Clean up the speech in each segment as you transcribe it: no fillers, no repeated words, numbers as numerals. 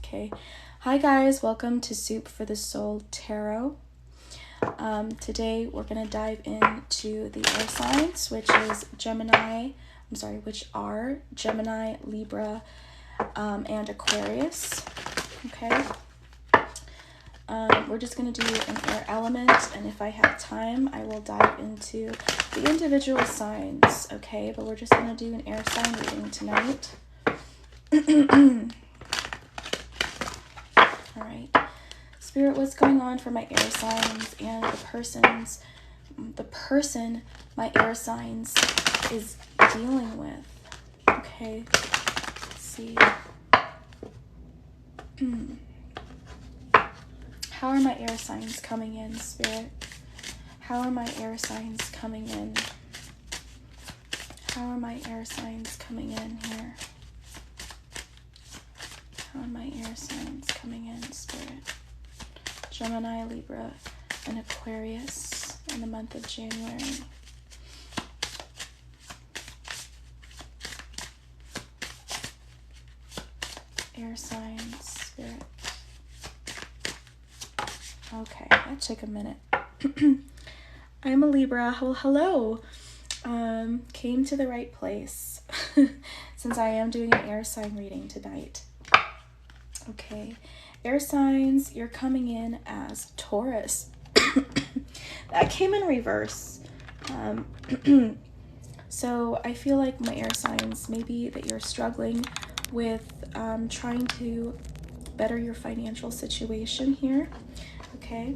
Okay. Hi guys, welcome to Soup for the Soul Tarot. Today we're going to dive into the air signs, which are Gemini, Libra, and Aquarius. Okay. We're just going to do an air element, and if I have time, I will dive into the individual signs. Okay, but we're just going to do an air sign reading tonight. All right, Spirit, what's going on for my air signs and the person my air signs is dealing with? Okay, let's see. How are my air signs coming in, Spirit? How are my air signs coming in? How are my air signs coming in here? How are my air signs coming in, Spirit? Gemini, Libra, and Aquarius in the month of January. Air signs, Spirit. Okay, that took a minute. I'm a Libra. Well, hello. Came to the right place since I am doing an air sign reading tonight. Okay, air signs, you're coming in as Taurus. That came in reverse. So I feel like my air signs, maybe that you're struggling with trying to better your financial situation here. Okay,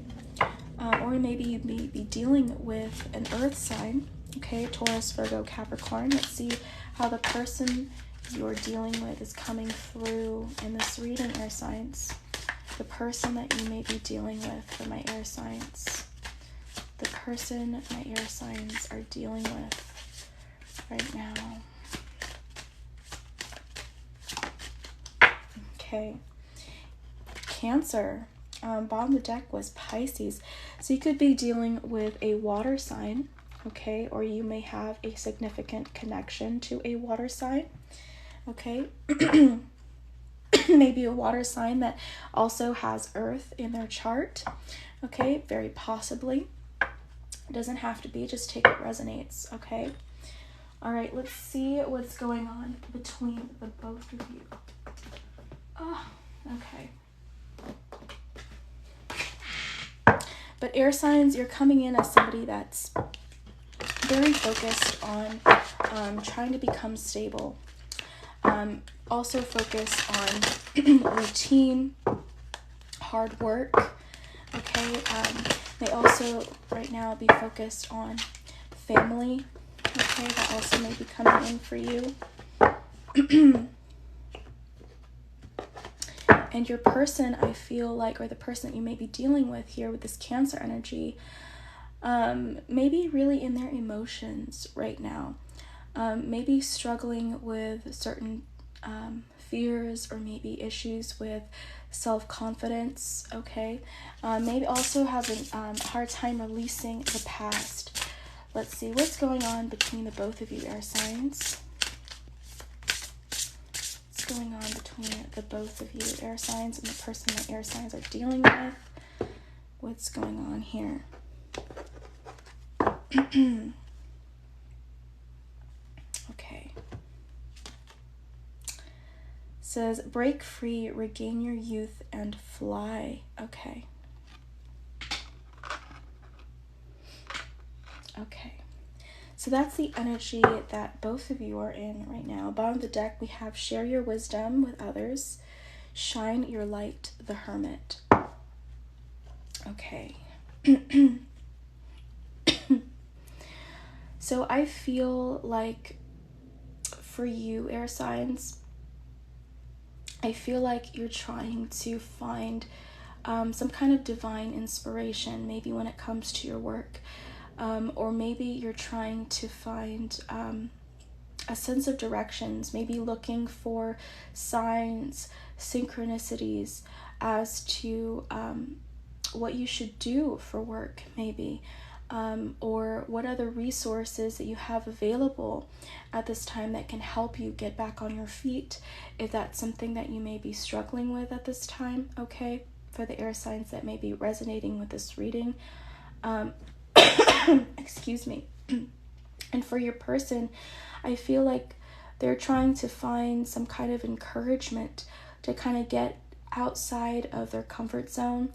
or maybe you may be dealing with an earth sign. Okay, Taurus, Virgo, Capricorn. Let's see how the person you're dealing with is coming through in this reading, air signs. The person that you may be dealing with for my air signs. The person my air signs are dealing with right now. Okay. Cancer. Bottom of the deck was Pisces. So you could be dealing with a water sign, okay? Or you may have a significant connection to a water sign, okay? Maybe a water sign that also has earth in their chart, okay? Very possibly. It doesn't have to be, just take what resonates, okay? All right, let's see what's going on between the both of you. Oh, okay. But air signs, you're coming in as somebody that's very focused on trying to become stable. Also focus on routine, hard work. Okay. They also right now be focused on family. Okay, that also may be coming in for you. And your person, I feel like, or the person that you may be dealing with here with this Cancer energy, maybe really in their emotions right now. Maybe struggling with certain fears or maybe issues with self-confidence, okay? Maybe also having a hard time releasing the past. Let's see what's going on between the both of you, air signs. Going on between the both of you, air signs, and the person that air signs are dealing with. What's going on here? Okay. Says break free, regain your youth, and fly. Okay. Okay. So that's the energy that both of you are in right now. Bottom of the deck, we have share your wisdom with others. Shine your light, the hermit. Okay. So I feel like for you, air signs, I feel like you're trying to find some kind of divine inspiration, maybe when it comes to your work. Or maybe you're trying to find a sense of directions, maybe looking for signs, synchronicities as to what you should do for work, maybe. or what other resources that you have available at this time that can help you get back on your feet, if that's something that you may be struggling with at this time, okay, for the air signs that may be resonating with this reading. Excuse me. And for your person, I feel like they're trying to find some kind of encouragement to kind of get outside of their comfort zone.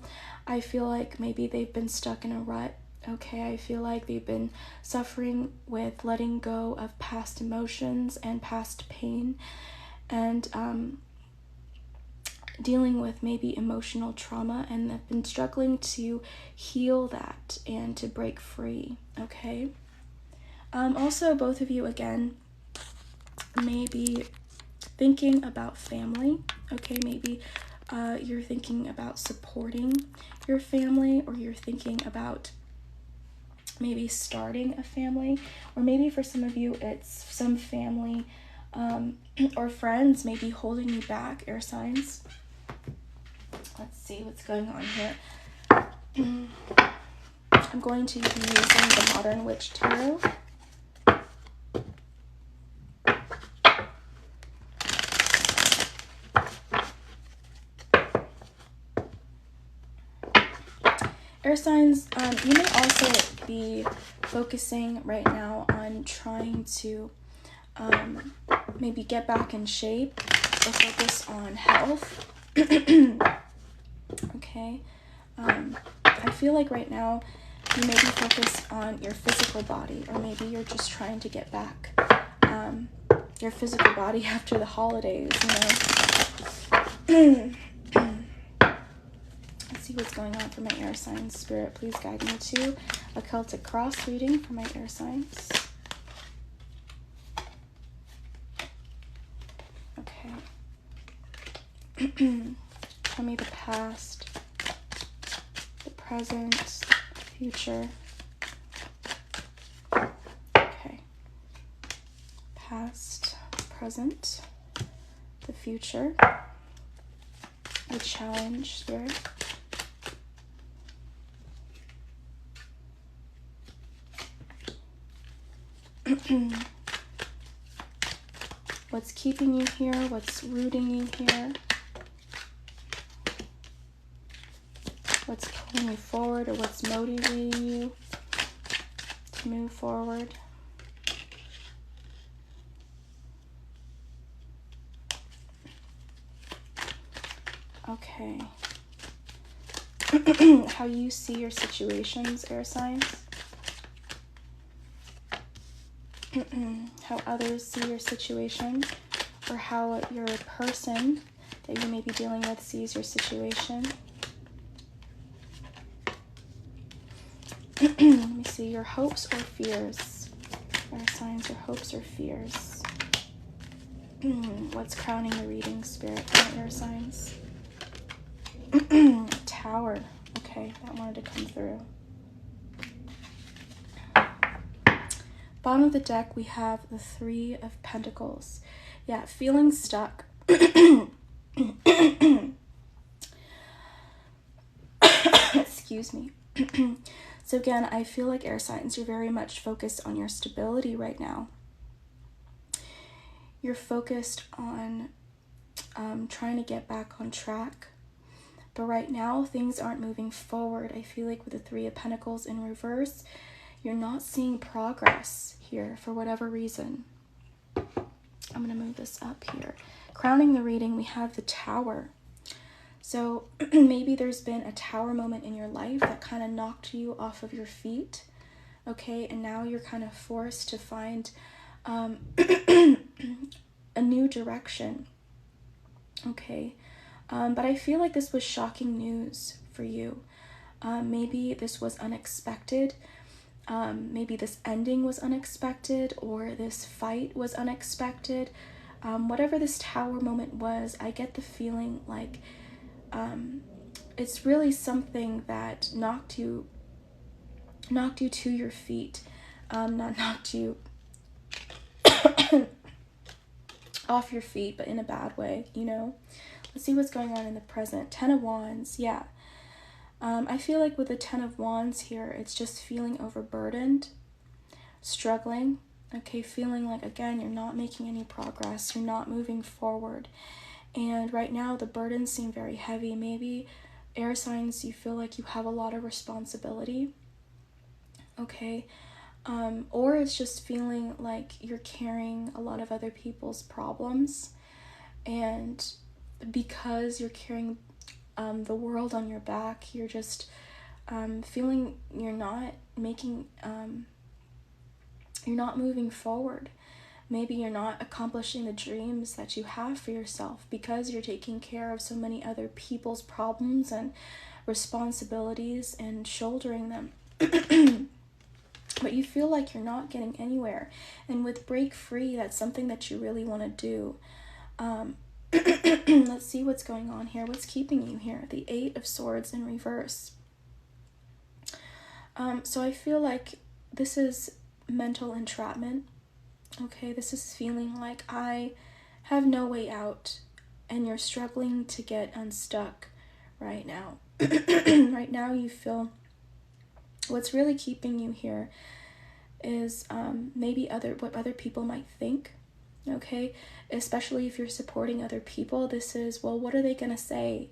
I feel like maybe they've been stuck in a rut. Okay, I feel like they've been suffering with letting go of past emotions and past pain, and dealing with maybe emotional trauma, and they've been struggling to heal that and to break free, okay? Also, both of you, again, may be thinking about family, okay? Maybe you're thinking about supporting your family, or you're thinking about maybe starting a family, or maybe for some of you it's some family or friends maybe holding you back, air signs. Let's see what's going on here. I'm going to be using the Modern Witch Tarot. Air signs, you may also be focusing right now on trying to maybe get back in shape, or focus on health. Okay. I feel like right now you may be focused on your physical body, or maybe you're just trying to get back your physical body after the holidays, you know. Let's see what's going on for my air signs. Spirit, please guide me to a Celtic cross reading for my air signs. Okay. Tell me the past, the present, future. Okay. Past, present, the future, the challenge, Spirit. What's keeping you here? What's rooting you here? What's pulling you forward, or what's motivating you to move forward? Okay. How you see your situations, air signs. How others see your situation, or how your person that you may be dealing with sees your situation. Let me see, your hopes or fears. Air signs, your hopes or fears. What's crowning the reading, Spirit, for air signs? Tower. Okay, that wanted to come through. Bottom of the deck, we have the Three of Pentacles. Yeah, feeling stuck. Excuse me. So again, I feel like air signs, you're very much focused on your stability right now. You're focused on trying to get back on track. But right now, things aren't moving forward. I feel like with the Three of Pentacles in reverse, you're not seeing progress here for whatever reason. I'm going to move this up here. Crowning the reading, we have the Tower. So maybe there's been a tower moment in your life that kind of knocked you off of your feet. Okay, and now you're kind of forced to find a new direction. Okay, but I feel like this was shocking news for you. Maybe this was unexpected. Maybe this ending was unexpected, or this fight was unexpected. Whatever this tower moment was, I get the feeling like it's really something that knocked you to your feet, not knocked you off your feet, but in a bad way, you know. Let's see what's going on in the present. Ten of Wands, yeah. I feel like with the Ten of Wands here, it's just feeling overburdened, struggling, okay, feeling like, again, you're not making any progress, you're not moving forward. And right now, the burdens seem very heavy. Maybe air signs, you feel like you have a lot of responsibility, okay? Or it's just feeling like you're carrying a lot of other people's problems. And because you're carrying the world on your back, you're just feeling you're not making, you're not moving forward. Maybe you're not accomplishing the dreams that you have for yourself because you're taking care of so many other people's problems and responsibilities and shouldering them. But you feel like you're not getting anywhere. And with Break Free, that's something that you really want to do. Let's see what's going on here. What's keeping you here? The Eight of Swords in reverse. So I feel like this is mental entrapment. Okay, this is feeling like I have no way out and you're struggling to get unstuck right now. Right now you feel what's really keeping you here is maybe what other people might think, okay? Especially if you're supporting other people, this is, well, what are they going to say?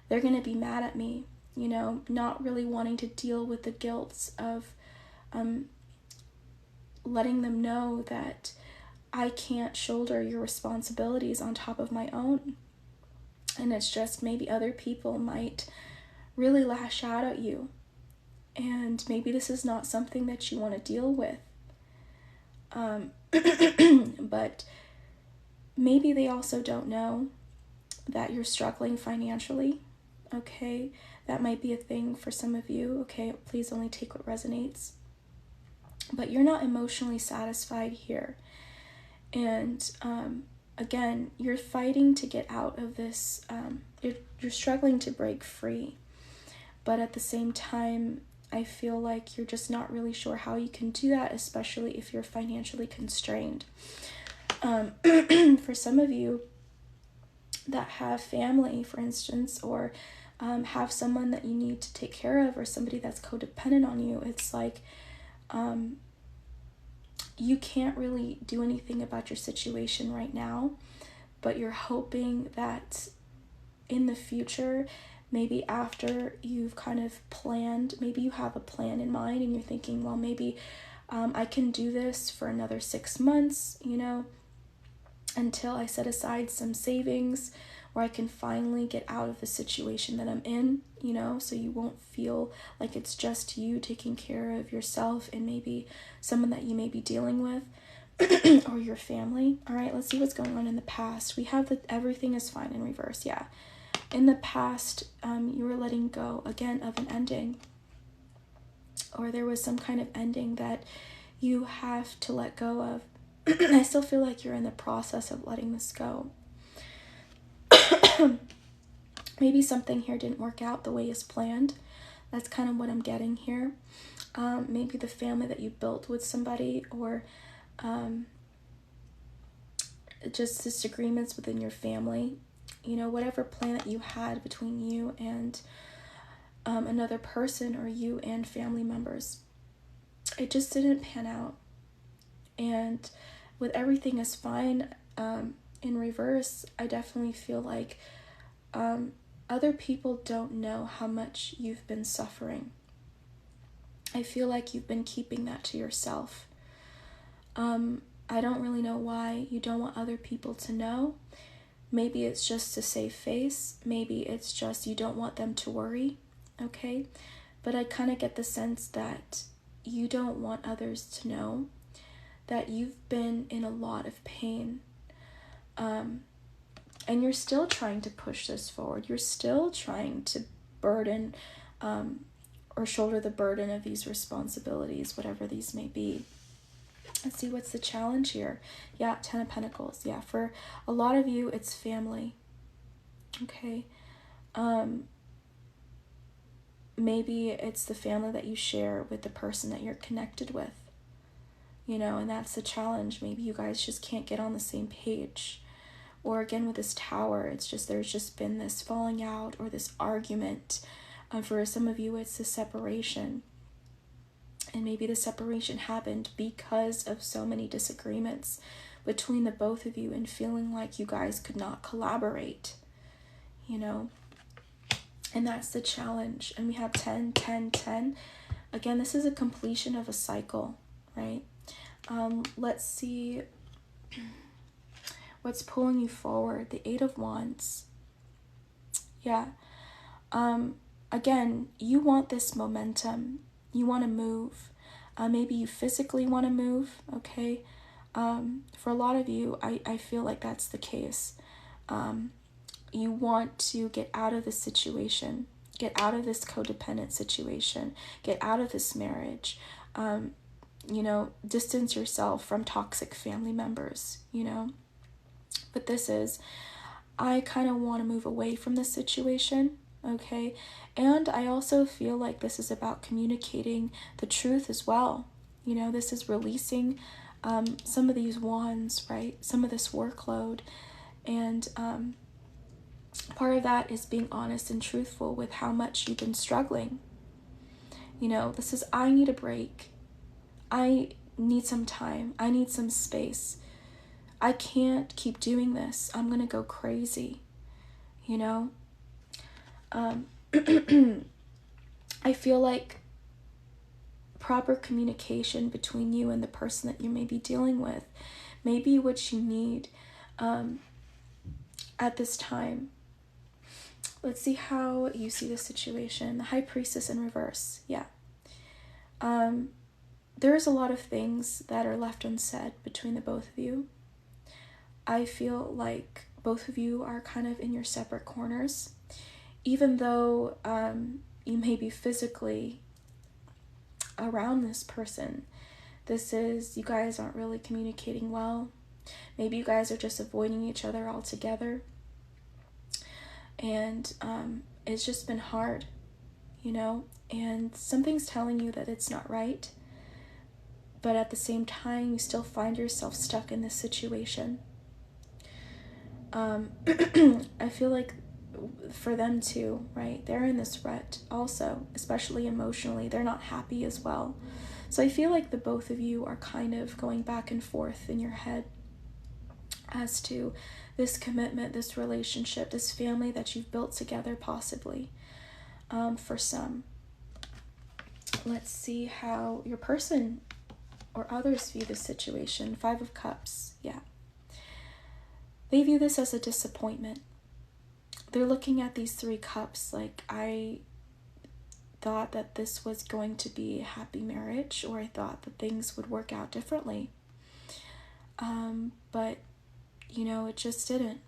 They're going to be mad at me, you know, not really wanting to deal with the guilt of letting them know that I can't shoulder your responsibilities on top of my own. And it's just maybe other people might really lash out at you. And maybe this is not something that you want to deal with. But maybe they also don't know that you're struggling financially. Okay, that might be a thing for some of you. Okay, please only take what resonates. But you're not emotionally satisfied here. And again, you're fighting to get out of this. You're struggling to break free. But at the same time, I feel like you're just not really sure how you can do that, especially if you're financially constrained. For some of you that have family, for instance, or have someone that you need to take care of, or somebody that's codependent on you, it's like you can't really do anything about your situation right now, but you're hoping that in the future, maybe after you've kind of planned, maybe you have a plan in mind and you're thinking, well, maybe I can do this for another 6 months, you know, until I set aside some savings where I can finally get out of the situation that I'm in, you know, so you won't feel like it's just you taking care of yourself and maybe someone that you may be dealing with or your family. All right, let's see what's going on in the past. We have that everything is fine in reverse. Yeah. In the past, you were letting go, again, of an ending. Or there was some kind of ending that you have to let go of. I still feel like you're in the process of letting this go. Maybe something here didn't work out the way as planned. That's kind of what I'm getting here. Maybe the family that you built with somebody, or just disagreements within your family. You know, whatever plan that you had between you and another person, or you and family members, it just didn't pan out. And with everything is fine in reverse, I definitely feel like other people don't know how much you've been suffering. I feel like you've been keeping that to yourself. I don't really know why you don't want other people to know. Maybe it's just to save face. Maybe it's just you don't want them to worry, okay? But I kind of get the sense that you don't want others to know that you've been in a lot of pain. And you're still trying to push this forward. You're still trying to burden or shoulder the burden of these responsibilities, whatever these may be. Let's see, what's the challenge here? Yeah, Ten of Pentacles. Yeah, for a lot of you, it's family. Okay. Maybe it's the family that you share with the person that you're connected with. You know, and that's the challenge. Maybe you guys just can't get on the same page. Or again, with this Tower, it's just, there's just been this falling out or this argument For some of you, it's the separation. And maybe the separation happened because of so many disagreements between the both of you and feeling like you guys could not collaborate, you know. And that's the challenge. And we have 10, 10, 10. Again, this is a completion of a cycle, right? Let's see what's pulling you forward. The 8 of Wands. Yeah. Again, you want this momentum. You want to move. Maybe you physically want to move, okay? For a lot of you, I feel like that's the case. You want to get out of this situation, get out of this codependent situation, get out of this marriage, you know, distance yourself from toxic family members, you know. But this is, I kind of want to move away from this situation, okay? And I also feel like this is about communicating the truth as well. You know, this is releasing some of these wands, right? Some of this workload. And part of that is being honest and truthful with how much you've been struggling. You know, this is, I need a break. I need some time. I need some space. I can't keep doing this. I'm going to go crazy, you know? I feel like proper communication between you and the person that you may be dealing with may be what you need at this time. Let's see how you see the situation. The High Priestess in reverse. Yeah. There's a lot of things that are left unsaid between the both of you. I feel like both of you are kind of in your separate corners. Even though you may be physically around this person, this is, you guys aren't really communicating well. Maybe you guys are just avoiding each other altogether. And it's just been hard, you know, and something's telling you that it's not right. But at the same time, you still find yourself stuck in this situation. I feel like for them too, right? They're in this rut also, especially emotionally. They're not happy as well. So I feel like the both of you are kind of going back and forth in your head as to this commitment, this relationship, this family that you've built together possibly, for some. Let's see how your person or others view this situation. 5 of Cups, yeah. They view this as a disappointment. They're looking at these 3 cups like, I thought that this was going to be a happy marriage, or I thought that things would work out differently. But, you know, it just didn't.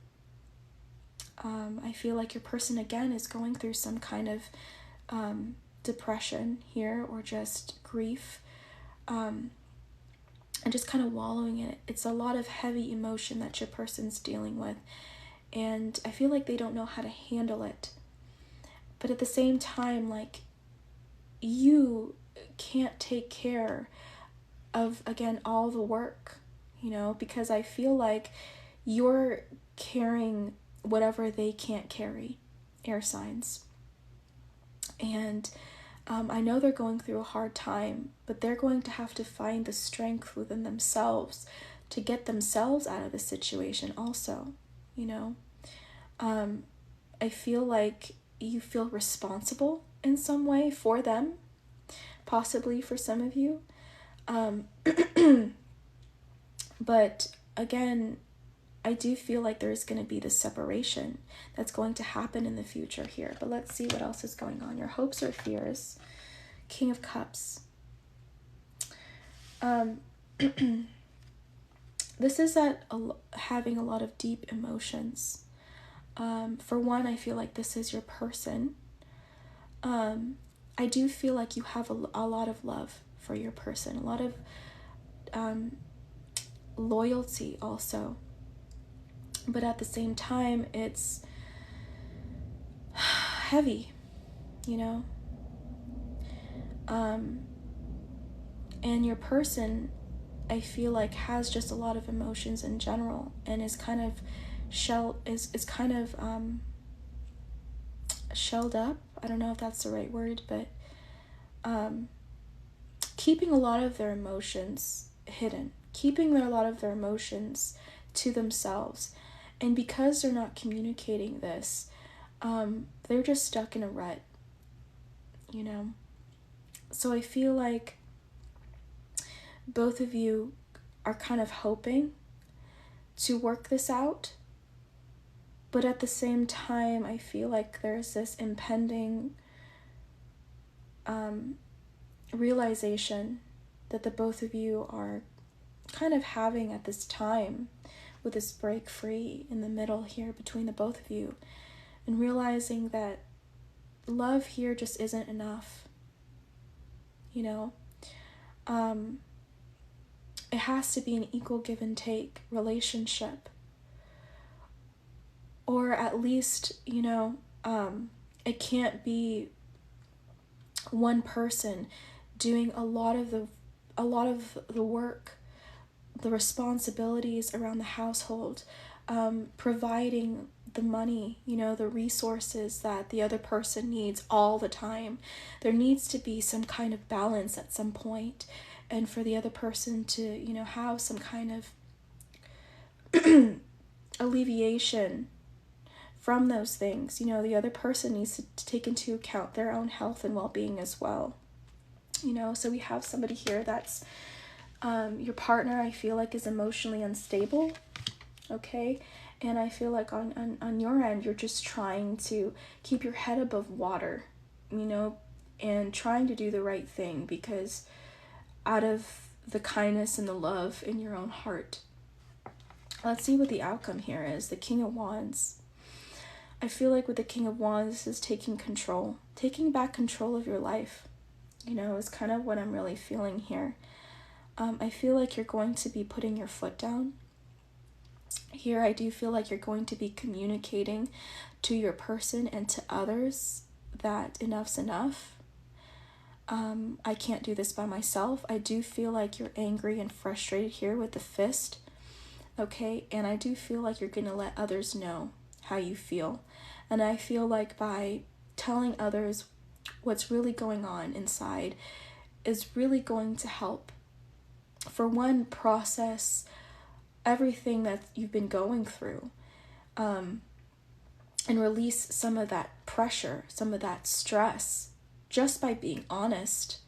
I feel like your person, again, is going through some kind of depression here, or just grief, and just kind of wallowing in it. It's a lot of heavy emotion that your person's dealing with. And I feel like they don't know how to handle it. But at the same time, like, you can't take care of, again, all the work, you know, because I feel like you're carrying whatever they can't carry, air signs. And I know they're going through a hard time, but they're going to have to find the strength within themselves to get themselves out of the situation also, you know. I feel like you feel responsible in some way for them, possibly for some of you. But again, I do feel like there's going to be this separation that's going to happen in the future here. But let's see what else is going on. Your hopes or fears. King of Cups. This is having a lot of deep emotions. For one, I feel like this is your person. I do feel like you have a lot of love for your person, a lot of loyalty also. But at the same time, it's heavy, you know? And your person, I feel like, has just a lot of emotions in general, and is kind of shelled up. I don't know if that's the right word, but keeping a lot of their emotions hidden, keeping a lot of their emotions to themselves. And because they're not communicating this, they're just stuck in a rut, you know? So I feel like both of you are kind of hoping to work this out, but at the same time, I feel like there's this impending realization that the both of you are kind of having at this time, with this break free in the middle here between the both of you, and realizing that love here just isn't enough, you know? It has to be an equal give and take relationship, or at least, you know, it can't be one person doing a lot of the work, the responsibilities around the household, providing the money, you know, the resources that the other person needs all the time. There needs to be some kind of balance at some point, and for the other person to, you know, have some kind of alleviation from those things. You know, the other person needs to take into account their own health and well-being as well. You know, so we have somebody here that's your partner, I feel like, is emotionally unstable, okay? And I feel like on your end, you're just trying to keep your head above water, you know, and trying to do the right thing, because out of the kindness and the love in your own heart. Let's see what the outcome here is. The King of Wands. I feel like with the King of Wands, this is taking control, taking back control of your life, you know, is kind of what I'm really feeling here. I feel like you're going to be putting your foot down. Here, I do feel like you're going to be communicating to your person and to others that enough's enough. I can't do this by myself. I do feel like you're angry and frustrated here with the fist, okay? And I do feel like you're going to let others know how you feel. And I feel like by telling others what's really going on inside is really going to help. For one, process everything that you've been going through, and release some of that pressure, some of that stress, just by being honest.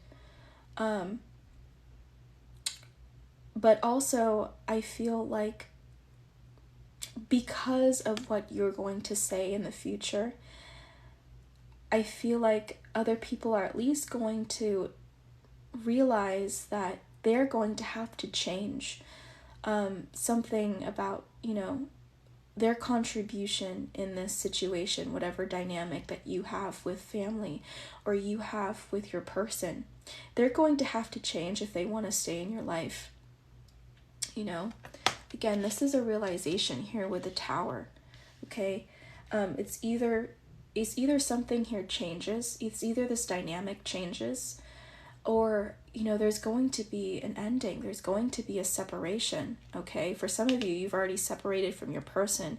But also, I feel like because of what you're going to say in the future, I feel like other people are at least going to realize that they're going to have to change something about, you know, their contribution in this situation, whatever dynamic that you have with family or you have with your person. They're going to have to change if they want to stay in your life. You know, again, this is a realization here with the Tower, okay? It's either something here changes, it's either this dynamic changes, or, you know, there's going to be an ending, there's going to be a separation, okay? For some of you, you've already separated from your person,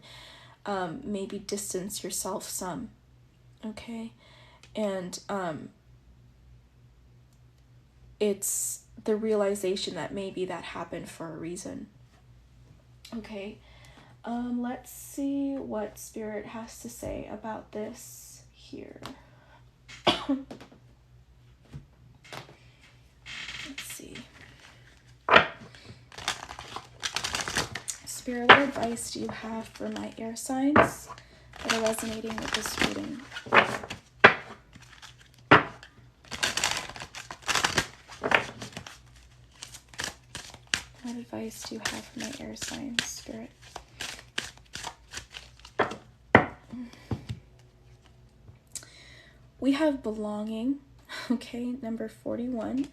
maybe distance yourself some, okay? And it's the realization that maybe that happened for a reason, okay? Let's see what Spirit has to say about this here. Let's see. Spirit, what advice do you have for my air signs that are resonating with this reading? What advice do you have for my air signs, Spirit? We have belonging, okay, number 41.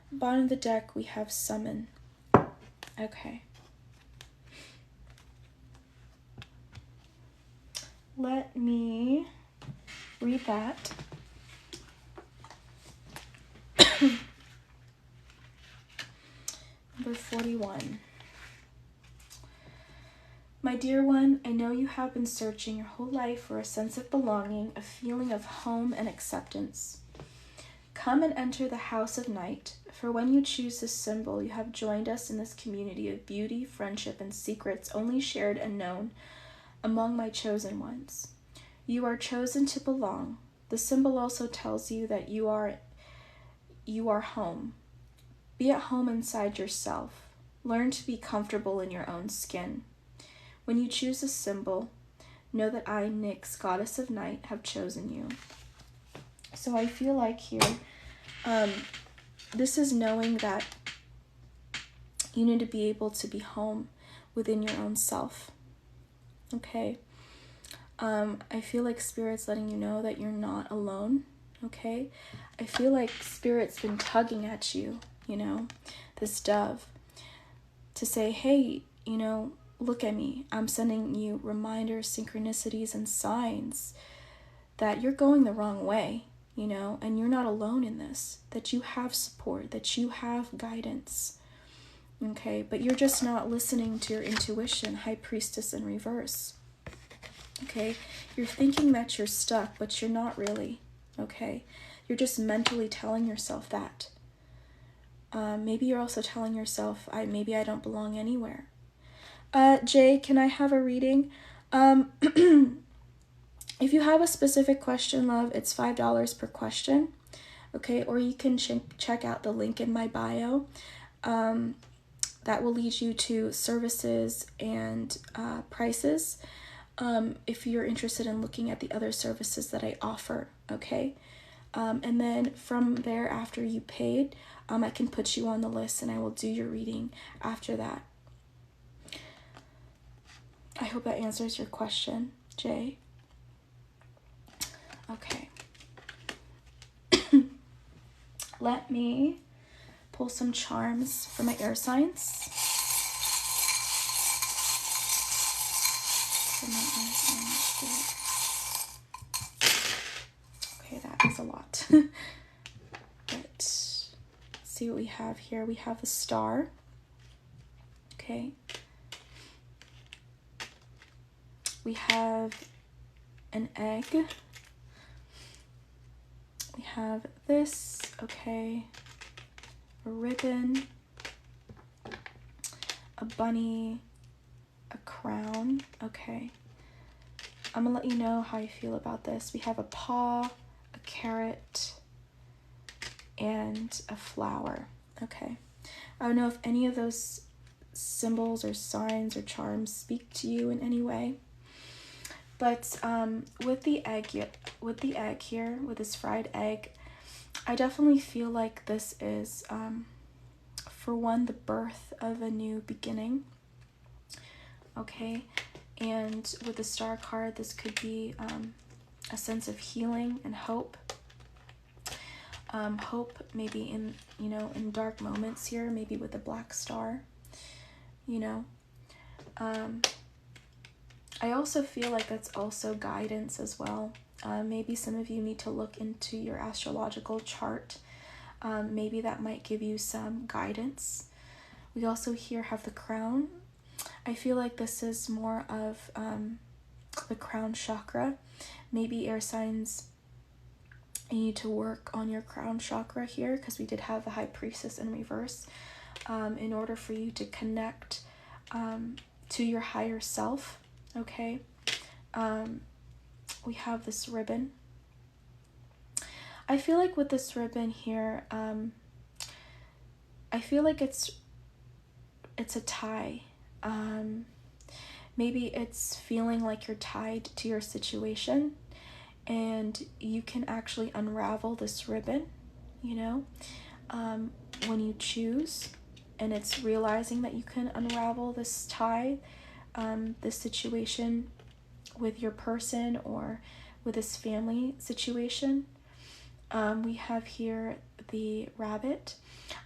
Bottom of the deck, we have summon. Okay. Let me read that. Number 41. My dear one, I know you have been searching your whole life for a sense of belonging, a feeling of home and acceptance. Come and enter the house of night, for when you choose this symbol, you have joined us in this community of beauty, friendship, and secrets only shared and known among my chosen ones. You are chosen to belong. The symbol also tells you that you are home. Be at home inside yourself. Learn to be comfortable in your own skin. When you choose a symbol, know that I, Nyx, goddess of night, have chosen you. So I feel like here, this is knowing that you need to be able to be home within your own self. Okay? I feel like Spirit's letting you know that you're not alone. Okay? I feel like Spirit's been tugging at you, this dove, to say, hey, look at me. I'm sending you reminders, synchronicities, and signs that you're going the wrong way, and you're not alone in this, that you have support, that you have guidance, okay? But you're just not listening to your intuition, High Priestess in reverse, okay? You're thinking that you're stuck, but you're not really, okay? You're just mentally telling yourself that. Maybe you're also telling yourself, maybe I don't belong anywhere. Jay, can I have a reading? If you have a specific question, love, it's $5 per question, okay? Or you can check out the link in my bio. That will lead you to services and prices if you're interested in looking at the other services that I offer, okay? And then from there, after you paid, I can put you on the list and I will do your reading after that. I hope that answers your question, Jay. Okay. Let me pull some charms for my air signs. Okay, that is a lot. But let's see what we have here. We have a star. Okay. We have an egg. We have this, okay, a ribbon, a bunny, a crown, okay. I'm gonna let you know how I feel about this. We have a paw, a carrot, and a flower, okay. I don't know if any of those symbols or signs or charms speak to you in any way. But with the egg here, with this fried egg, I definitely feel like this is, for one, the birth of a new beginning. Okay, and with the star card, this could be a sense of healing and hope. Hope maybe in, in dark moments here, maybe with the black star, I also feel like that's also guidance as well. Maybe some of you need to look into your astrological chart. Maybe that might give you some guidance. We also here have the crown. I feel like this is more of the crown chakra. Maybe air signs, you need to work on your crown chakra here, because we did have the High Priestess in reverse, in order for you to connect to your higher self. Okay, we have this ribbon. I feel like with this ribbon here, I feel like it's a tie. Maybe it's feeling like you're tied to your situation, and you can actually unravel this ribbon, when you choose, and it's realizing that you can unravel this tie, this situation with your person or with this family situation. We have here the rabbit.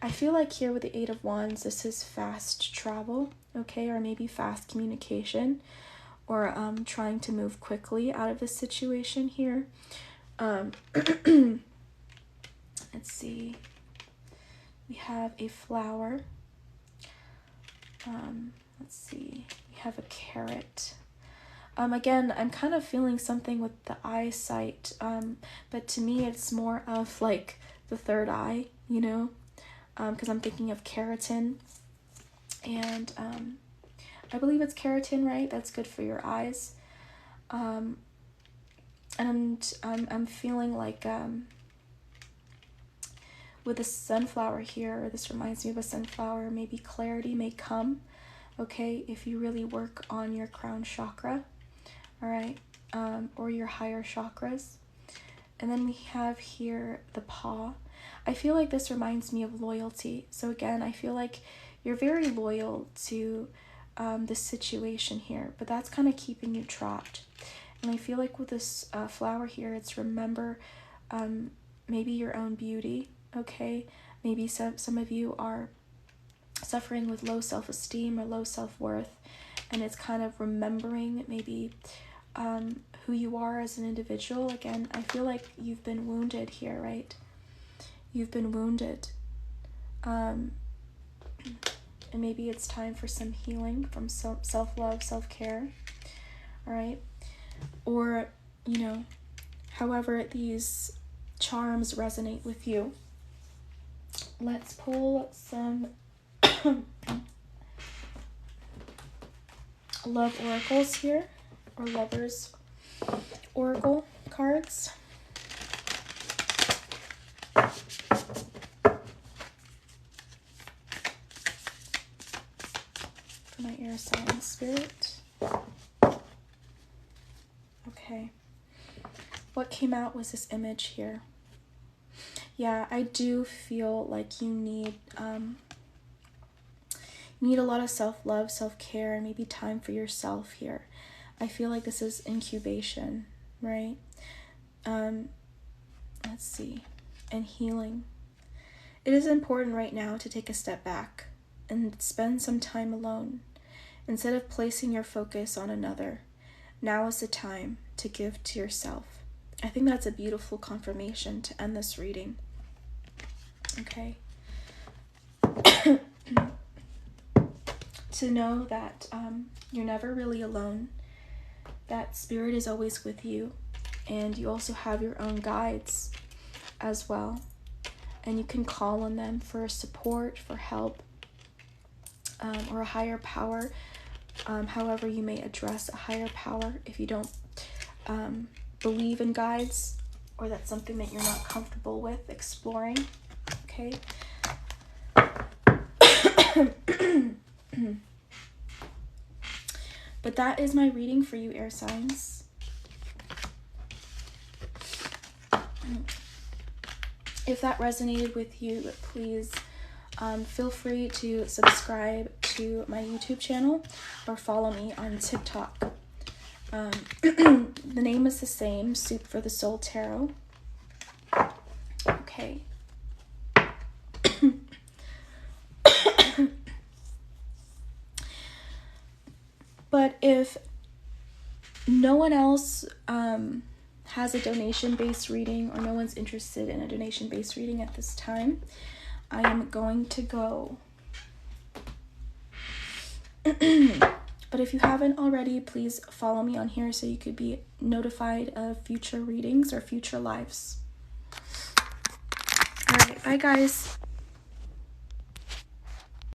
I feel like here with the Eight of Wands, this is fast travel, okay, or maybe fast communication, or trying to move quickly out of this situation here. Let's see. We have a flower. Let's see. We have a carrot. Again, I'm kind of feeling something with the eyesight, but to me it's more of like the third eye, you know, because I'm thinking of keratin, and I believe it's keratin, right? That's good for your eyes. And I'm feeling like with the sunflower here, this reminds me of a sunflower, maybe clarity may come, okay, if you really work on your crown chakra, all right, or your higher chakras. And then we have here the paw. I feel like this reminds me of loyalty. So again, I feel like you're very loyal to this situation here, but that's kind of keeping you trapped. And I feel like with this flower here, it's remember maybe your own beauty, okay? Maybe some of you are suffering with low self-esteem or low self-worth, and it's kind of remembering maybe who you are as an individual. Again, I feel like you've been wounded here, right? You've been wounded. And maybe it's time for some healing from self-love, self-care, all right? Or, you know, however these charms resonate with you. Let's pull some love oracles here, or lovers oracle cards. For my air sign spirit. Okay. What came out was this image here. Yeah, I do feel like you need a lot of self-love, self-care, and maybe time for yourself here. I feel like this is incubation, right? Let's see. And healing. It is important right now to take a step back and spend some time alone. Instead of placing your focus on another, now is the time to give to yourself. I think that's a beautiful confirmation to end this reading. Okay. To know that you're never really alone, that spirit is always with you, and you also have your own guides as well, and you can call on them for support, for help, or a higher power. However you may address a higher power if you don't believe in guides, or that's something that you're not comfortable with exploring. Okay. But that is my reading for you, air signs. If that resonated with you, please feel free to subscribe to my YouTube channel or follow me on TikTok. The name is the same, Soup for the Soul Tarot. Okay. But if no one else has a donation-based reading, or no one's interested in a donation-based reading at this time, I am going to go. But if you haven't already, please follow me on here so you could be notified of future readings or future lives. All right, bye guys.